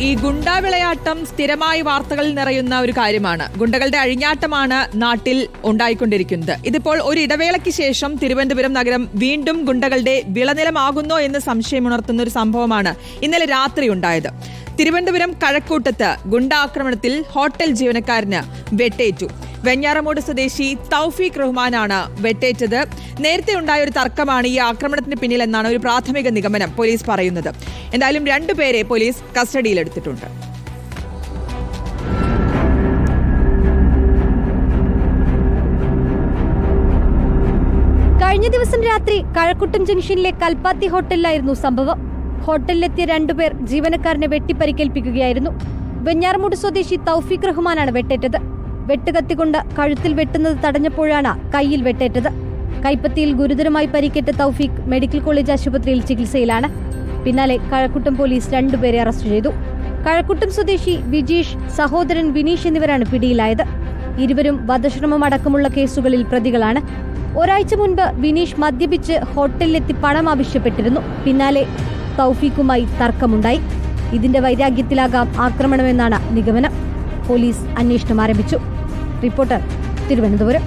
ഈ ഗുണ്ടാ വിളയാട്ടം സ്ഥിരമായി വാർത്തകളിൽ നിറയുന്ന ഒരു കാര്യമാണ്. ഗുണ്ടകളുടെ അഴിഞ്ഞാട്ടമാണ് നാട്ടിൽ ഉണ്ടായിക്കൊണ്ടിരിക്കുന്നത്. ഇതിപ്പോൾ ഒരു ഇടവേളയ്ക്ക് ശേഷം തിരുവനന്തപുരം നഗരം വീണ്ടും ഗുണ്ടകളുടെ വിളനിലമാകുന്നോ എന്ന് സംശയമുണർത്തുന്ന ഒരു സംഭവമാണ് ഇന്നലെ രാത്രി ഉണ്ടായത്. തിരുവനന്തപുരം കഴക്കൂട്ടത്ത് ഗുണ്ടാക്രമണത്തിൽ ഹോട്ടൽ ജീവനക്കാരന് വെട്ടേറ്റു. വെഞ്ഞാറമൂട് സ്വദേശി തൗഫീഖ് റഹ്മാനാണ് വെട്ടേറ്റത്. നേരത്തെ ഉണ്ടായ ഒരു തർക്കമാണ് ഈ ആക്രമണത്തിന് പിന്നിലെന്നാണ് ഒരു പ്രാഥമിക നിഗമനം പോലീസ് പറയുന്നത്. എന്തായാലും രണ്ടുപേരെ പോലീസ് കസ്റ്റഡിയിലെടുത്തിട്ടുണ്ട്. കഴിഞ്ഞ ദിവസം രാത്രി കഴക്കൂട്ടം ജംഗ്ഷനിലെ കൽപ്പാത്തി ഹോട്ടലിലായിരുന്നു സംഭവം. ഹോട്ടലിലെത്തിയ രണ്ടുപേർ ജീവനക്കാരനെ വെട്ടിപ്പരിക്കേൽപ്പിക്കുകയായിരുന്നു. വെഞ്ഞാറമൂട് സ്വദേശി തൗഫീഖ് റഹ്മാനാണ് വെട്ടേറ്റത്. വെട്ടുകത്തിക്കൊണ്ട് കഴുത്തിൽ വെട്ടുന്നത് തടഞ്ഞപ്പോഴാണ് കൈയിൽ വെട്ടേറ്റത്. കൈപ്പത്തിയിൽ ഗുരുതരമായി പരിക്കേറ്റ തൗഫീഖ് മെഡിക്കൽ കോളേജ് ആശുപത്രിയിൽ ചികിത്സയിലാണ്. പിന്നാലെ കഴക്കൂട്ടം പോലീസ് രണ്ടുപേരെ അറസ്റ്റ് ചെയ്തു. കഴക്കൂട്ടം സ്വദേശി വിജീഷ്, സഹോദരൻ വിനീഷ് എന്നിവരാണ് പിടിയിലായത്. ഇരുവരും വധശ്രമം അടക്കമുള്ള കേസുകളിൽ പ്രതികളാണ്. ഒരാഴ്ച മുൻപ് വിനീഷ് മദ്യപിച്ച് ഹോട്ടലിലെത്തി പണം ആവശ്യപ്പെട്ടിരുന്നു. പിന്നാലെ തൗഫീഖുമായി തർക്കമുണ്ടായി. ഇതിന്റെ വൈരാഗ്യത്തിലാകാം ആക്രമണമെന്നാണ് നിഗമനം. പോലീസ് അന്വേഷണം ആരംഭിച്ചു. റിപ്പോർട്ടർ, തിരുവനന്തപുരം.